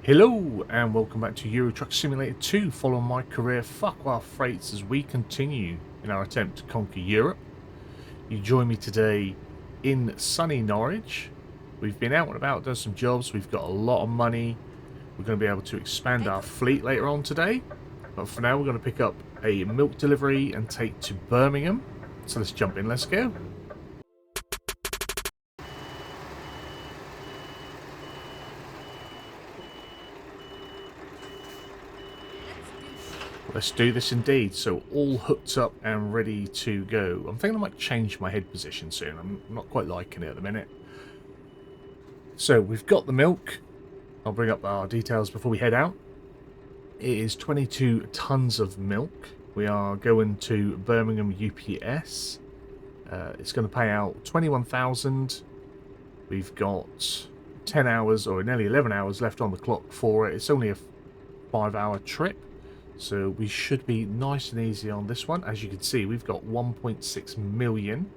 Hello and welcome back to Euro Truck Simulator 2, following my career Farquar freights as we continue in our attempt to conquer Europe. You join me today in sunny Norwich. We've been out and about, done some jobs, we've got a lot of money. We're going to be able to expand our fleet later on today. But for now we're going to pick up a milk delivery and take to Birmingham. So let's jump in, let's go. Let's do this indeed. So all hooked up and ready to go. I'm thinking I might change my head position soon. I'm not quite liking it at the minute. So we've got the milk. I'll bring up our details before we head out. It is 22 tons of milk. We are going to Birmingham UPS. It's going to pay out 21,000. We've got 10 hours or nearly 11 hours left on the clock for it. It's only a 5-hour trip. So we should be nice and easy on this one. As you can see, we've got 1.6 million.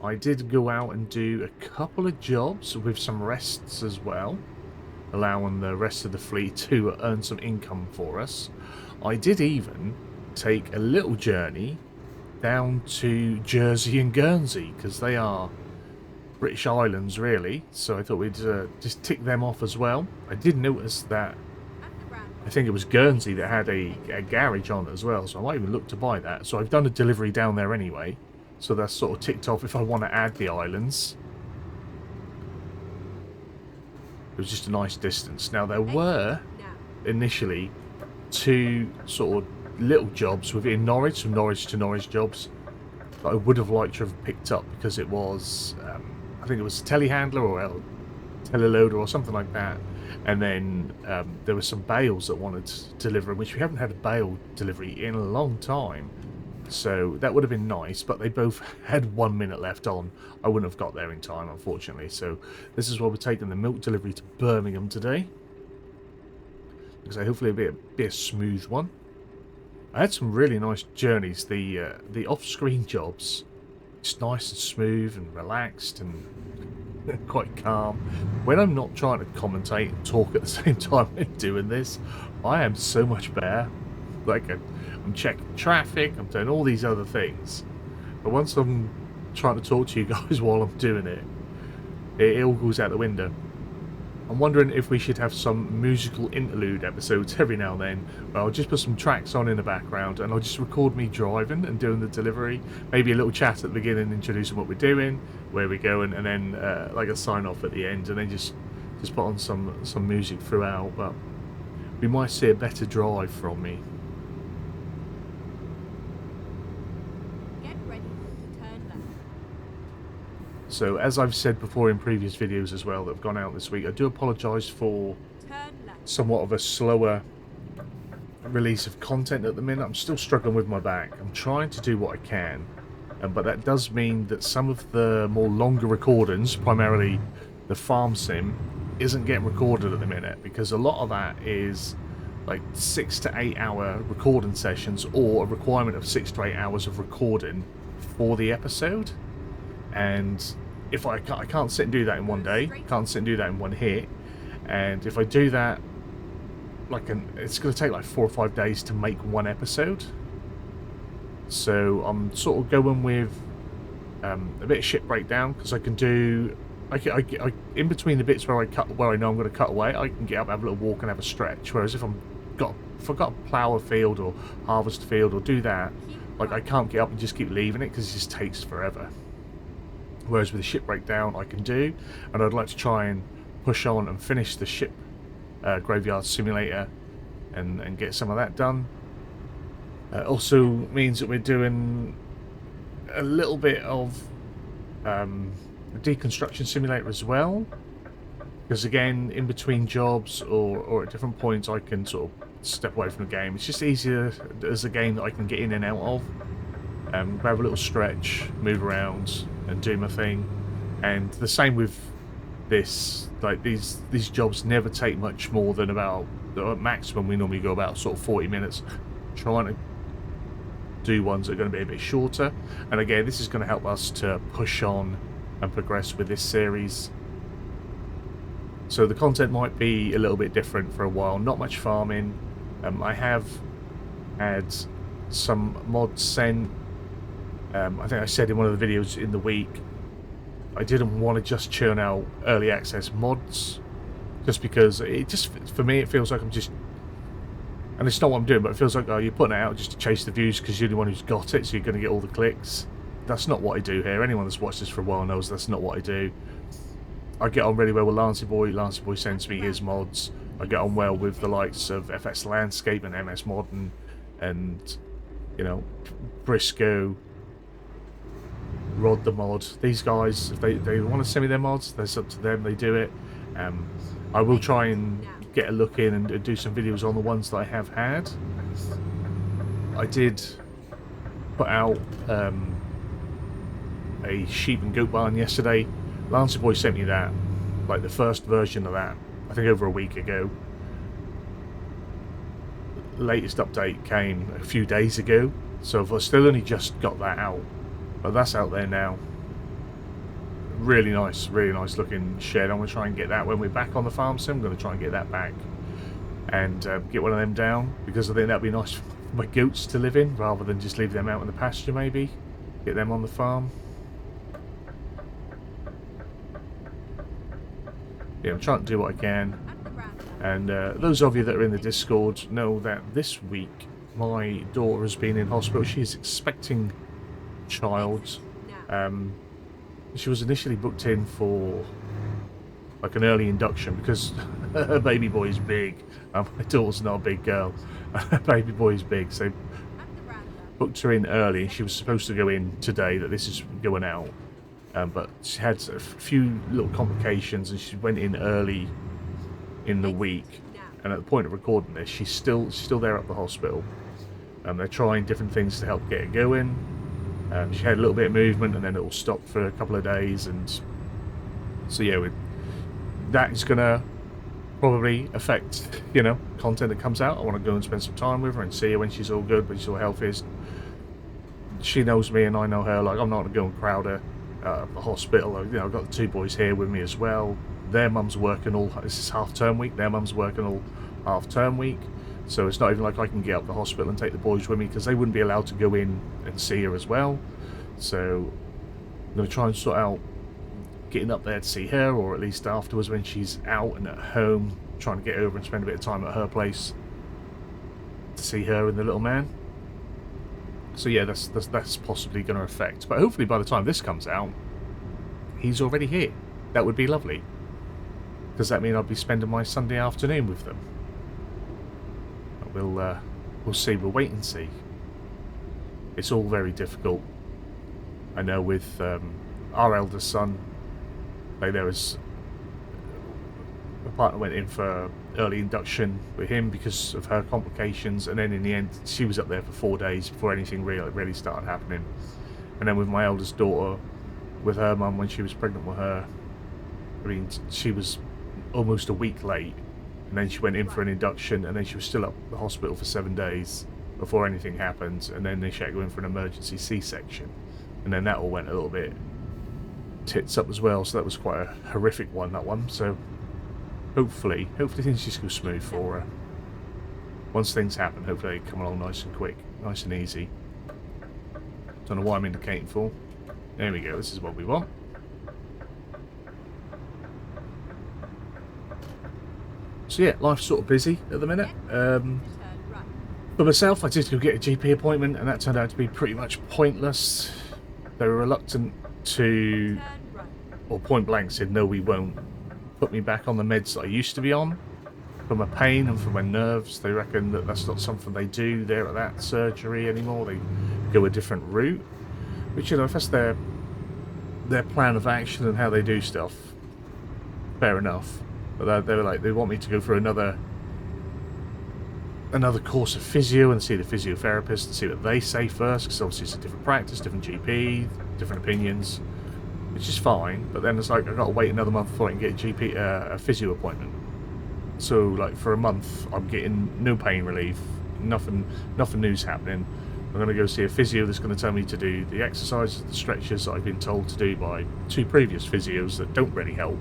I did go out and do a couple of jobs with some rests as well, allowing the rest of the fleet to earn some income for us. I did even take a little journey down to Jersey and Guernsey, because they are British islands really, so I thought we'd just tick them off as well. I did notice that I think it was Guernsey that had a garage on it as well, so I might even look to buy that. So I've done a delivery down there anyway, so that's sort of ticked off if I want to add the islands. It was just a nice distance. Now there were initially two sort of little jobs within Norwich, some Norwich to Norwich jobs that I would have liked to have picked up, because it was, I think it was a telehandler or a teleloader or something like that. And then there were some bales that wanted to deliver, which we haven't had a bale delivery in a long time. So that would have been nice, but they both had 1 minute left on. I wouldn't have got there in time, unfortunately. So this is why we're taking the milk delivery to Birmingham today. Because hopefully it'll be a smooth one. I had some really nice journeys. The off-screen jobs, it's nice and smooth and relaxed and quite calm. When I'm not trying to commentate and talk at the same time I'm doing this, I am so much better. Like I'm checking traffic, I'm doing all these other things. But once I'm trying to talk to you guys while I'm doing it, it all goes out the window. I'm wondering if we should have some musical interlude episodes every now and then, where I'll just put some tracks on in the background and I'll just record me driving and doing the delivery. Maybe a little chat at the beginning, introducing what we're doing, where we're going, and then like a sign off at the end, and then just put on some music throughout. But we might see a better drive from me. Get ready to turn left. So, as I've said before in previous videos as well that have gone out this week, I do apologise for somewhat of a slower release of content at the minute. I'm still struggling with my back. I'm trying to do what I can, but that does mean that some of the more longer recordings, primarily the farm sim, isn't getting recorded at the minute, because a lot of that is like 6 to 8 hour recording sessions, or a requirement of 6 to 8 hours of recording for the episode. And if I can't sit and do that in one day, can't sit and do that in one hit, and if I do that, it's going to take like 4 or 5 days to make one episode. So I'm sort of going with a bit of ship breakdown, because I can do, I in between the bits where I know I'm going to cut away, I can get up, have a little walk, and have a stretch. Whereas if I've got to plough a field or harvest a field or do that, like I can't get up and just keep leaving it, because it just takes forever. Whereas with the ship breakdown I can do, and I'd like to try and push on and finish the ship graveyard simulator and get some of that done. Also means that we're doing a little bit of a deconstruction simulator as well, because again, in between jobs or at different points, I can sort of step away from the game. It's just easier as a game that I can get in and out of. Grab a little stretch, move around, and do my thing. And the same with this. Like these jobs never take much more than about, at maximum we normally go about sort of 40 minutes. Trying to do ones that are going to be a bit shorter. And again, this is going to help us to push on and progress with this series. So the content might be a little bit different for a while. Not much farming. I have had some mods sent. I think I said in one of the videos in the week, I didn't want to just churn out early access mods, just because it just, for me, it feels like I'm just, and it's not what I'm doing, but it feels like, oh, you're putting it out just to chase the views because you're the one who's got it, so you're going to get all the clicks. That's not what I do here. Anyone that's watched this for a while knows that's not what I do. I get on really well with Lancey Boy. Lancey Boy sends me his mods. I get on well with the likes of FX Landscape and MS Modern and, you know, Briscoe, Rod the Mod. These guys, if they want to send me their mods, that's up to them. They do it. I will try and get a look in and do some videos on the ones that I have had. I did put out a sheep and goat barn yesterday. Lancer Boy sent me that, like the first version of that, I think over a week ago. Latest update came a few days ago, so I've still only just got that out, but that's out there now. Really nice looking shed. I'm going to try and get that when we're back on the farm soon. I'm going to try and get that back and get one of them down, because I think that'd be nice for my goats to live in, rather than just leave them out in the pasture. Maybe get them on the farm. Yeah, I'm trying to do what I can. And those of you that are in the Discord know that this week my daughter has been in hospital. She's expecting a child. She was initially booked in for like an early induction because her baby boy is big. My daughter's not a big girl. Her baby boy is big, so booked her in early. She was supposed to go in today, that this is going out. But she had a few little complications and she went in early in the week. And at the point of recording this, she's still there at the hospital. They're trying different things to help get it going. She had a little bit of movement and then it will stop for a couple of days. And so yeah, that is going to probably affect, you know, content that comes out. I want to go and spend some time with her and see her when she's all good, when she's all healthy. She knows me and I know her. Like, I'm not going to go and crowd her at the hospital. You know, I've got the two boys here with me as well. Their mum's working all, this is half-term week, their mum's working all half-term week. So it's not even like I can get up the hospital and take the boys with me, because they wouldn't be allowed to go in and see her as well. So I'm going to try and sort out getting up there to see her, or at least afterwards when she's out and at home, trying to get over and spend a bit of time at her place to see her and the little man. So yeah, that's possibly going to affect. But hopefully by the time this comes out, he's already here. That would be lovely. Does that mean I'll be spending my Sunday afternoon with them? We'll see. We'll wait and see. It's all very difficult. I know with our eldest son, like there was a partner went in for early induction with him because of her complications, and then in the end she was up there for 4 days before anything really started happening. And then with my eldest daughter, with her mum when she was pregnant with her, I mean, she was almost a week late, and then she went in for an induction, and then she was still at the hospital for 7 days before anything happened, and then they had to go in for an emergency C-section, and then that all went a little bit tits up as well. So that was quite a horrific one, that one. So hopefully things just go smooth for her. Once things happen, hopefully they come along nice and quick, nice and easy. Don't know what I'm indicating for. There we go, this is what we want. So yeah, life's sort of busy at the minute. For myself, I did go get a GP appointment, and that turned out to be pretty much pointless. They were reluctant to, or point blank said, no, we won't put me back on the meds that I used to be on for my pain and for my nerves. They reckon that that's not something they do there at that surgery anymore. They go a different route, which, you know, if that's their plan of action and how they do stuff, fair enough. But they were like, they want me to go for another course of physio and see the physiotherapist and see what they say first, because obviously it's a different practice, different GP, different opinions, which is fine. But then it's like, I've got to wait another month before I can get a physio appointment. So like for a month I'm getting no pain relief, nothing new's happening. I'm going to go see a physio that's going to tell me to do the exercises, the stretches that I've been told to do by 2 previous physios that don't really help.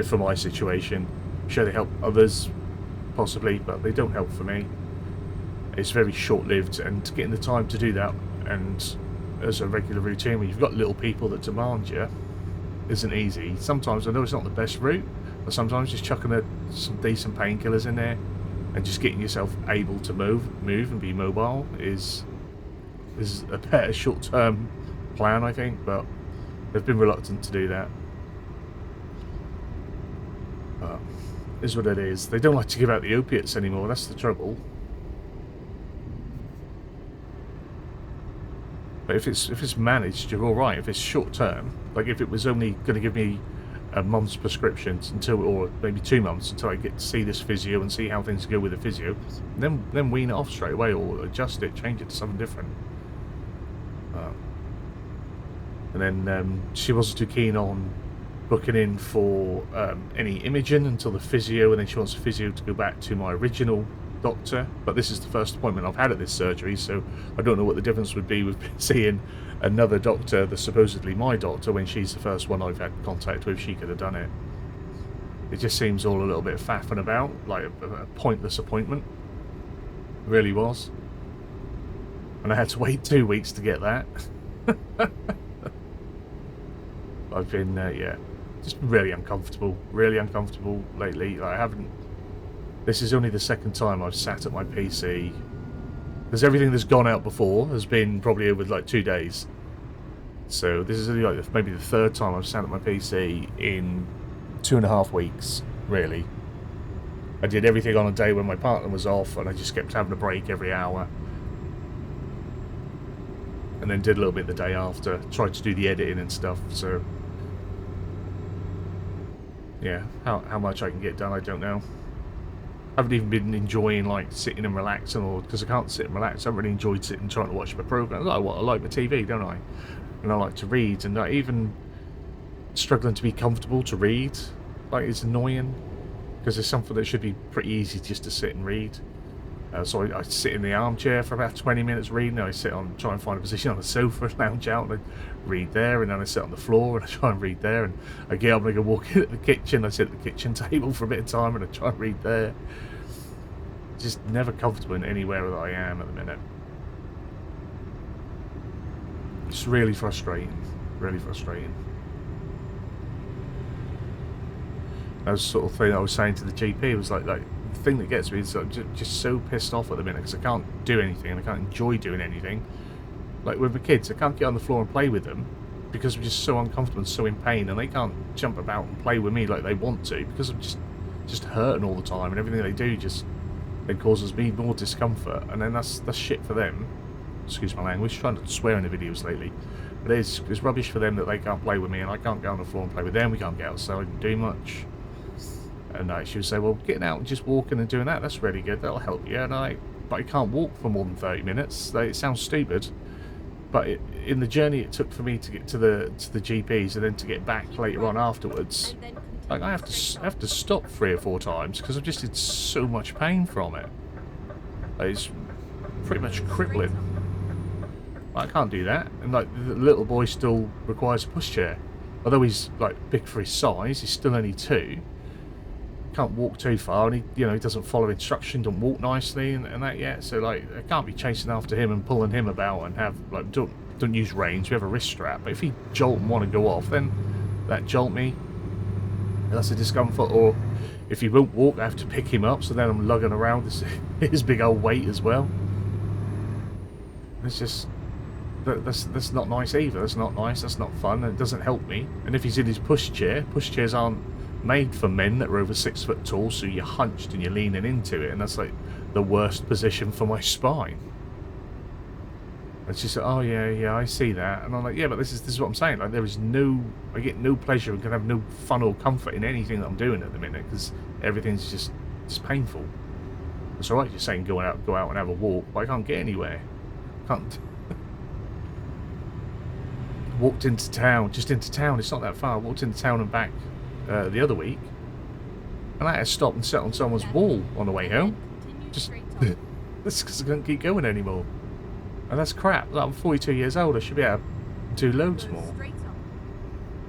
for my situation. I'm sure they help others, possibly, but they don't help for me. It's very short-lived, and getting the time to do that, and as a regular routine when you've got little people that demand you, isn't easy. Sometimes I know it's not the best route, but sometimes just chucking some decent painkillers in there and just getting yourself able to move and be mobile is a better short-term plan, I think, but they've been reluctant to do that. But is what it is. They don't like to give out the opiates anymore, that's the trouble. But if it's managed, you're alright. If it's short-term, like if it was only going to give me a month's prescriptions or maybe 2 months until I get to see this physio and see how things go with the physio, then wean it off straight away or adjust it, change it to something different. And then she wasn't too keen on booking in for any imaging until the physio, and then she wants the physio to go back to my original doctor. But this is the first appointment I've had at this surgery, so I don't know what the difference would be with seeing another doctor that's supposedly my doctor when she's the first one I've had contact with. She could have done it. It just seems all a little bit faffing about, like a pointless appointment. It really was. And I had to wait 2 weeks to get that. I've been, yeah, just really uncomfortable lately. I haven't. This is only the second time I've sat at my PC, because everything that's gone out before has been probably over like 2 days. So this is only like maybe the third time I've sat at my PC in 2.5 weeks, really. I did everything on a day when my partner was off, and I just kept having a break every hour. And then did a little bit the day after, tried to do the editing and stuff, so... yeah, how much I can get done, I don't know. I haven't even been enjoying, like, sitting and relaxing, or because I can't sit and relax. I haven't really enjoyed sitting and trying to watch my programs. I like my TV, don't I? And I like to read, and even struggling to be comfortable to read, like, it's annoying, because it's something that should be pretty easy just to sit and read. So I sit in the armchair for about 20 minutes reading. I sit on, try and find a position on the sofa, lounge out, and I read there. And then I sit on the floor and I try and read there. And I get up and I go walk into the kitchen. I sit at the kitchen table for a bit of time and I try and read there. Just never comfortable in anywhere that I am at the minute. It's really frustrating. Really frustrating. That was the sort of thing I was saying to the GP. It was like the thing that gets me is I'm just so pissed off at the minute because I can't do anything and I can't enjoy doing anything. Like with the kids, I can't get on the floor and play with them because I'm just so uncomfortable and so in pain, and they can't jump about and play with me like they want to because I'm just hurting all the time, and everything they do just then causes me more discomfort, and then that's shit for them. Excuse my language, trying not to swear in the videos lately. But it's rubbish for them that they can't play with me and I can't get on the floor and play with them. We can't get outside and do much. And she would say, well, getting out and just walking and doing that's really good, that'll help you. And but I can't walk for more than 30 minutes. It sounds stupid, but in the journey it took for me to get to the GPs and then to get back later on afterwards, like I have to stop 3 or 4 times because I'm just in so much pain from it. It's pretty much crippling. I can't do that, and like the little boy still requires a pushchair, although he's like big for his size. He's still only 2. Can't walk too far, and he doesn't follow instruction, don't walk nicely and that yet. So like I can't be chasing after him and pulling him about and have like don't use reins. We have a wrist strap, but if he jolt and want to go off, then that jolt me. That's a discomfort. Or if he won't walk, I have to pick him up. So then I'm lugging around his big old weight as well. It's just that's not nice either. That's not nice. That's not fun. And it doesn't help me. And if he's in his pushchairs aren't made for men that are over 6 foot tall, so you're hunched and you're leaning into it, and that's like the worst position for my spine. It's just, oh yeah, I see that, and I'm like, yeah, but this is what I'm saying. Like I get no pleasure and can have no fun or comfort in anything that I'm doing at the minute because everything's just painful. It's alright just saying go out and have a walk, but I can't get anywhere. Can't. Walked into town. It's not that far. Walked into town and back the other week, and I had to stop and sit on someone's wall on the way home. Just that's because I couldn't keep going anymore, and that's crap. Like, I'm 42 years old. I should be able to do loads more.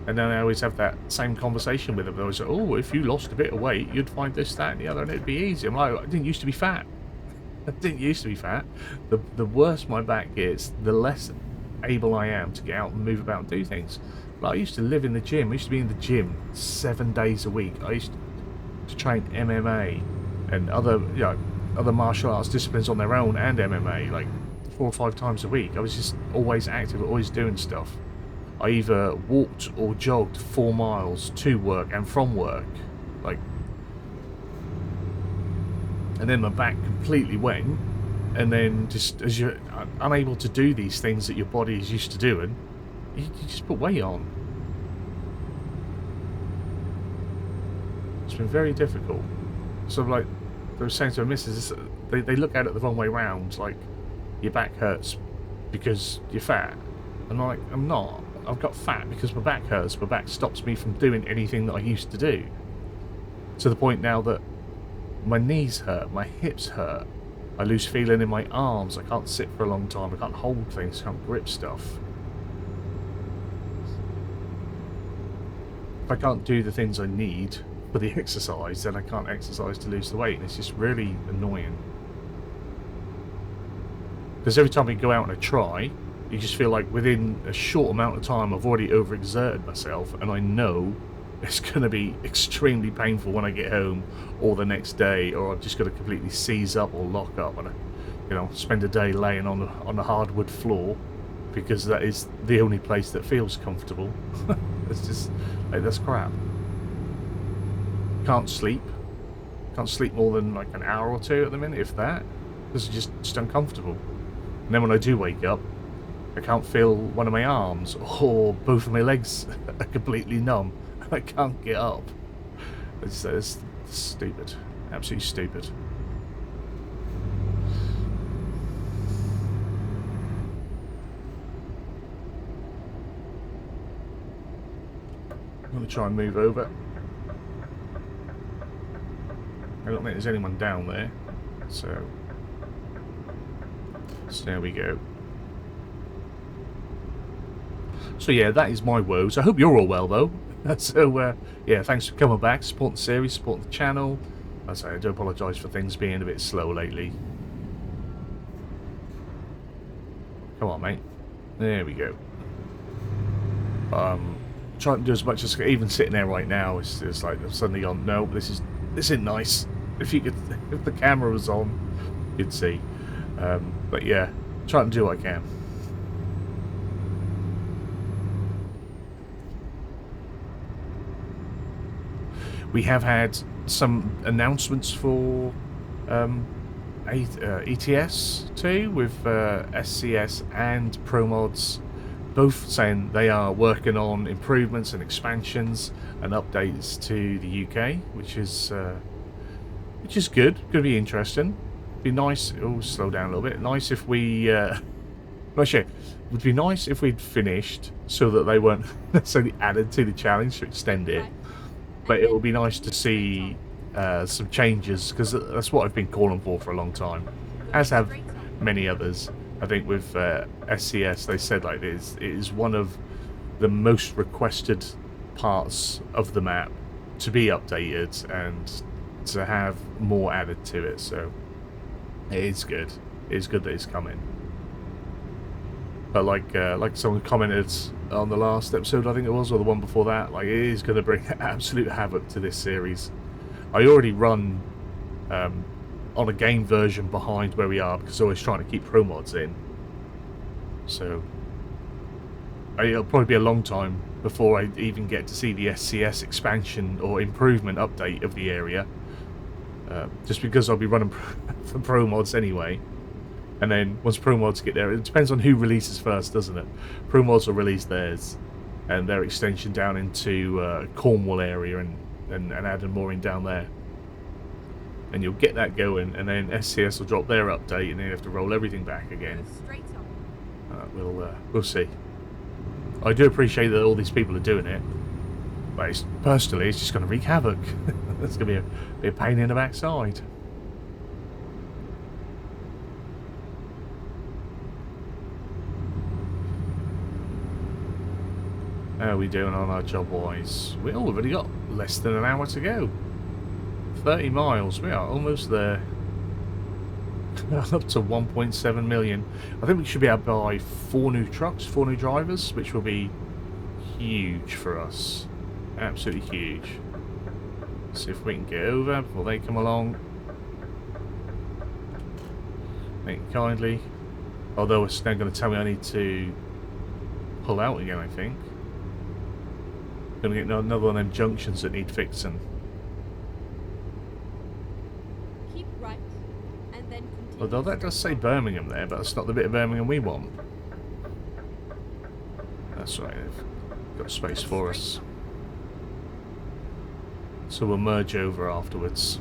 And then I always have that same conversation with them. They always say, oh, if you lost a bit of weight, you'd find this, that, and the other, and it'd be easy. I'm like, I didn't used to be fat. I didn't used to be fat. The worse my back gets, the less able I am to get out and move about and do things. Like, I used to live in the gym. I used to be in the gym 7 days a week. I used to train MMA and other, other martial arts disciplines on their own, and MMA, like 4 or 5 times a week. I was just always active, always doing stuff. I either walked or jogged 4 miles to work and from work, like, and then my back completely went, and then just as you're unable to do these things that your body is used to doing, you just put weight on. It's been very difficult. So like they were saying to a missus, they look at it the wrong way round, like your back hurts because you're fat. And I'm like, I'm not. I've got fat because my back hurts. My back stops me from doing anything that I used to do. To the point now that my knees hurt, my hips hurt. I lose feeling in my arms. I can't sit for a long time. I can't hold things. I can't grip stuff. If I can't do the things I need for the exercise, then I can't exercise to lose the weight. And it's just really annoying. Because every time we go out on a try, you just feel like within a short amount of time I've already overexerted myself, and I know it's going to be extremely painful when I get home or the next day, or I've just got to completely seize up or lock up and, spend a day laying on the hardwood floor, because that is the only place that feels comfortable. It's just, like, that's crap. Can't sleep more than like an hour or two at the minute, if that, because it's just uncomfortable. And then when I do wake up, I can't feel one of my arms, or both of my legs are completely numb. I can't get up. It's stupid. Absolutely stupid. I'm going to try and move over. I don't think there's anyone down there. So there we go. So yeah, that is my woes. I hope you're all well though. So yeah, thanks for coming back, supporting the series, supporting the channel. As I say, I do apologise for things being a bit slow lately. Come on, mate. There we go. Trying to do as much as even sitting there right now. It's like I've suddenly gone, no, this isn't nice. If the camera was on, you'd see. But yeah, trying to do what I can. We have had some announcements for ETS2 with SCS and promods, both saying they are working on improvements and expansions and updates to the UK, which is good. Going to be interesting. Be nice. Oh, slow down a little bit. Nice if we. Actually, would be nice if we'd finished so that they weren't necessarily added to the challenge to extend it. But it would be nice to see some changes, because that's what I've been calling for a long time, as have many others. I think with SCS, they said like this, it is one of the most requested parts of the map to be updated and to have more added to it. So it is good. It is good that it's coming. But like someone commented on the last episode, I think it was, or the one before that, like, it is going to bring absolute havoc to this series. I already run on a game version behind where we are, because I'm always trying to keep pro mods in. So it'll probably be a long time before I even get to see the SCS expansion or improvement update of the area. Just because I'll be running for pro mods anyway. And then once pro mods get there, it depends on who releases first, doesn't it? Pro mods will release theirs and their extension down into Cornwall area and adding more in down there. And you'll get that going, and then SCS will drop their update, and then you have to roll everything back again. We'll see. I do appreciate that all these people are doing it, but personally, it's just going to wreak havoc. It's going to be a pain in the backside. How are we doing on our job wise? We've already got less than an hour to go. 30 miles. We are almost there. Up to 1.7 million. I think we should be able to buy 4 new trucks, 4 new drivers, which will be huge for us. Absolutely huge. See if we can get over before they come along. Thank you kindly. Although it's now going to tell me I need to pull out again, I think. Going to get another one of them junctions that need fixing. Keep right, and then continue. Although that does say Birmingham there, but that's not the bit of Birmingham we want. That's right, they've got space for us. So we'll merge over afterwards.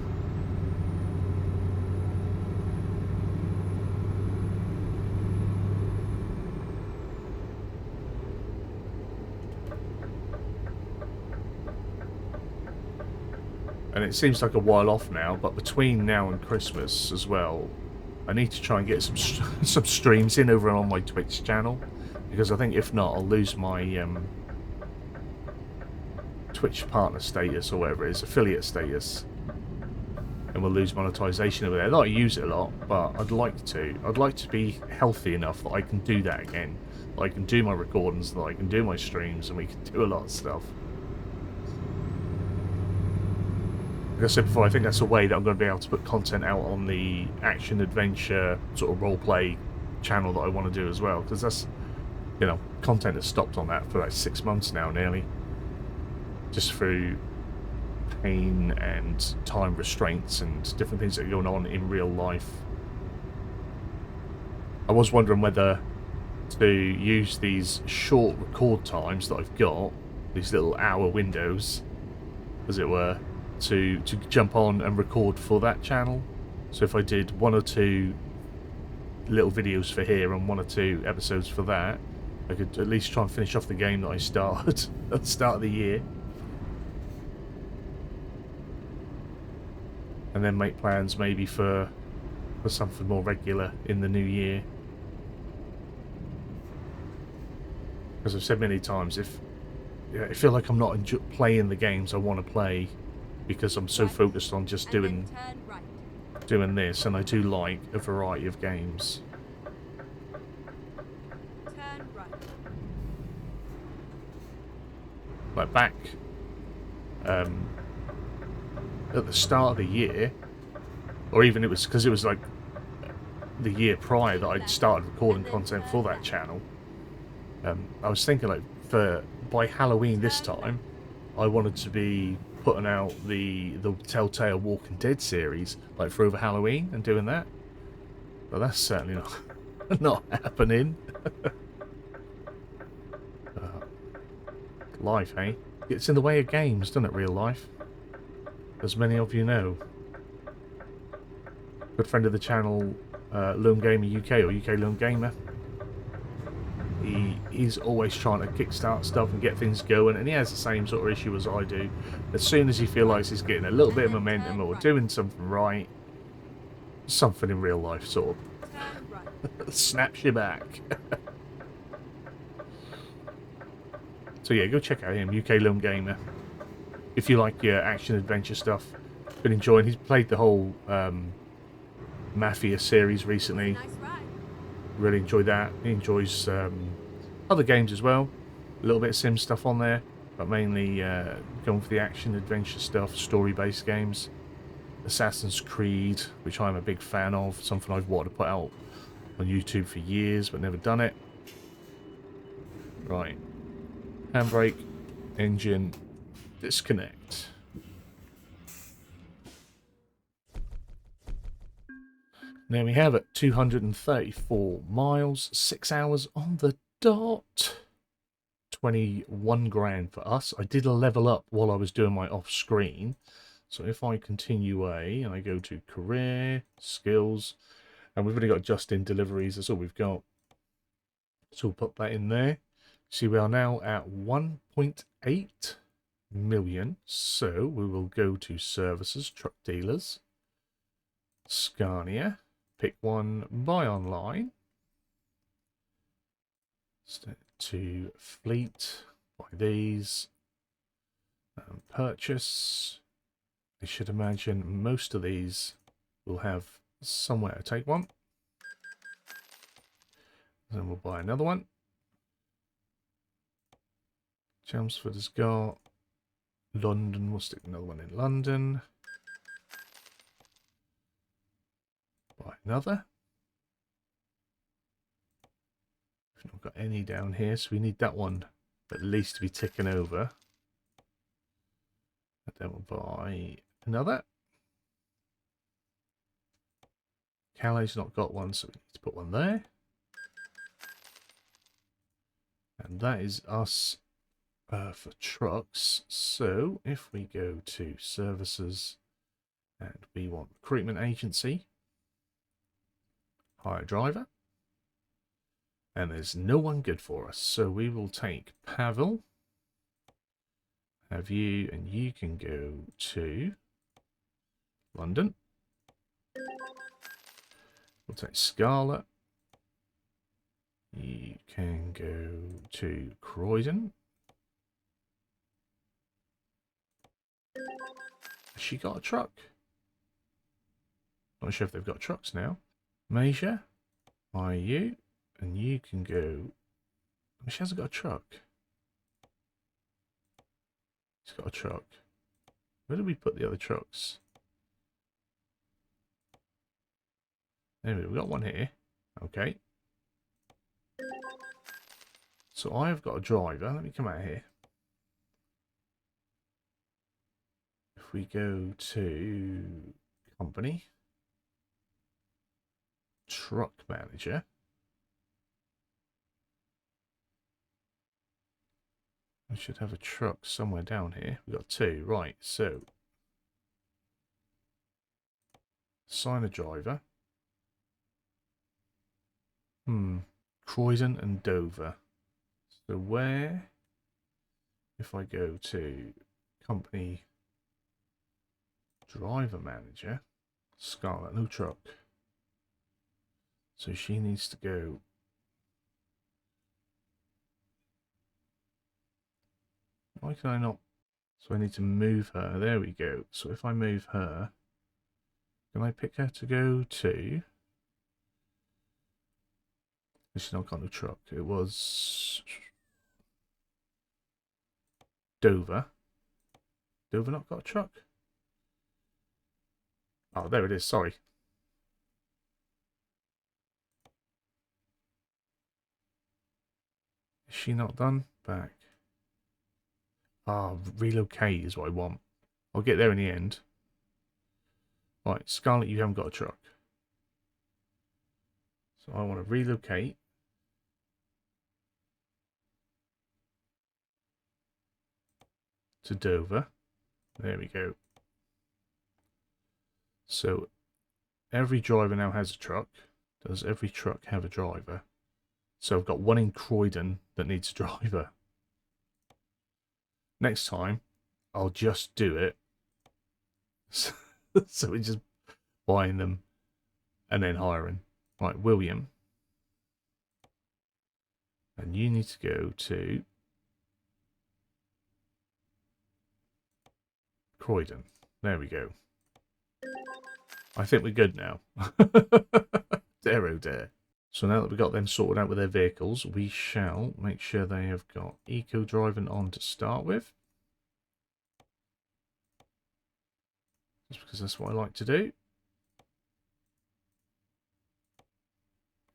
And it seems like a while off now, but between now and Christmas as well, I need to try and get some streams in over on my Twitch channel, because I think if not, I'll lose my Twitch partner status or whatever it is, affiliate status, and we'll lose monetization over there. Not use it a lot, but I'd like to. I'd like to be healthy enough that I can do that again. That I can do my recordings, that I can do my streams, and we can do a lot of stuff. Like I said before, I think that's a way that I'm going to be able to put content out on the action adventure sort of roleplay channel that I want to do as well, because that's, you know, content has stopped on that for like 6 months now nearly, just through pain and time restraints and different things that are going on in real life. I was wondering whether to use these short record times that I've got, these little hour windows, as it were, to jump on and record for that channel. So if I did 1 or 2 little videos for here and 1 or 2 episodes for that, I could at least try and finish off the game that I started at the start of the year, and then make plans maybe for something more regular in the new year. As I've said many times, if I feel like I'm not playing the games I want to play, because I'm so focused on just doing this, and I do like a variety of games. Turn right. Like back at the start of the year, or even it was because it was like the year prior that I'd started recording content for that channel. I was thinking, like, by Halloween this time, I wanted to be putting out the Telltale Walking Dead series, like, for over Halloween and doing that. But that's certainly not happening. Life, hey? Gets in the way of games, doesn't it, real life? As many of you know. Good friend of the channel, Loom Gamer UK, or UK Loom Gamer. He's always trying to kickstart stuff and get things going, and he has the same sort of issue as I do. As soon as he feels he's getting a little bit of momentum or doing something right, something in real life sort of snaps you back. So yeah, go check out him, UK Loom Gamer, if you like your action adventure stuff. Been enjoying. He's played the whole Mafia series recently. Really enjoyed that. He enjoys other games as well. A little bit of sim stuff on there, but mainly going for the action adventure stuff, story-based games. Assassin's Creed, which I'm a big fan of, something I've wanted to put out on YouTube for years, but never done it. Right. Handbrake, engine, disconnect. There we have it, 234 miles, 6 hours on the dot. 21 grand for us. I did a level up while I was doing my off-screen. So if I continue and I go to career, skills, and we've only got just-in deliveries, that's all we've got. So we'll put that in there. See, we are now at 1.8 million. So we will go to services, truck dealers, Scania. Pick one, buy online. Step to fleet, Buy these. Purchase. I should imagine most of these will have somewhere to take one. Then we'll buy another one. Chelmsford has got London. We'll stick another one in London. Buy another. We've not got any down here, so we need that one at least to be ticking over. And then we'll buy another. Calais not got one, so we need to put one there. And that is us for trucks. So if we go to services and we want recruitment agency, hire driver, and there's no one good for us. So we will take Pavel, have you, and you can go to London. We'll take Scarlett. You can go to Croydon. Has she got a truck? Not sure if they've got trucks now. Major, are you? And you can go... She hasn't got a truck. She's got a truck. Where did we put the other trucks? Anyway, we've got one here. Okay. So I've got a driver. Let me come out here. If we go to company, truck manager, we should have a truck somewhere down here. We've got two. Right, so assign a driver. Croydon and Dover. So where, if I go to company driver manager, Scarlett, no truck. So she needs to go. Why can I not? So I need to move her. There we go. So if I move her, can I pick her to go to? She's not got no truck. It was Dover. Dover not got a truck? Oh, there it is. Sorry. Is she not done? Back. Ah, relocate is what I want. I'll get there in the end. Right, Scarlett, you haven't got a truck. So I want to relocate. To Dover. There we go. So every driver now has a truck. Does every truck have a driver? So I've got one in Croydon that needs a driver. Next time, I'll just do it. So we're just buying them and then hiring. Right, William. And you need to go to Croydon. There we go. I think we're good now. Dare oh dare. So now that we've got them sorted out with their vehicles, we shall make sure they have got eco driving on to start with. Just because that's what I like to do.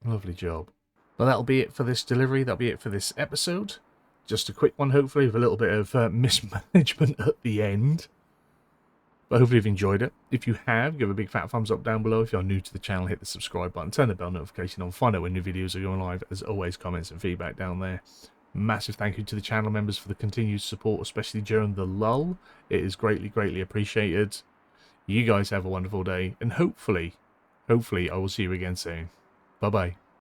Lovely job. Well, that'll be it for this delivery. That'll be it for this episode. Just a quick one, hopefully, with a little bit of mismanagement at the end. But hopefully you've enjoyed it. If you have, give a big fat thumbs up down below. If you're new to the channel, hit the subscribe button, turn the bell notification on, find out when new videos are going live. As always, comments and feedback down there. Massive thank you to the channel members for the continued support, especially during the lull. It is greatly, greatly appreciated. You guys have a wonderful day, and hopefully I will see you again soon. Bye-bye.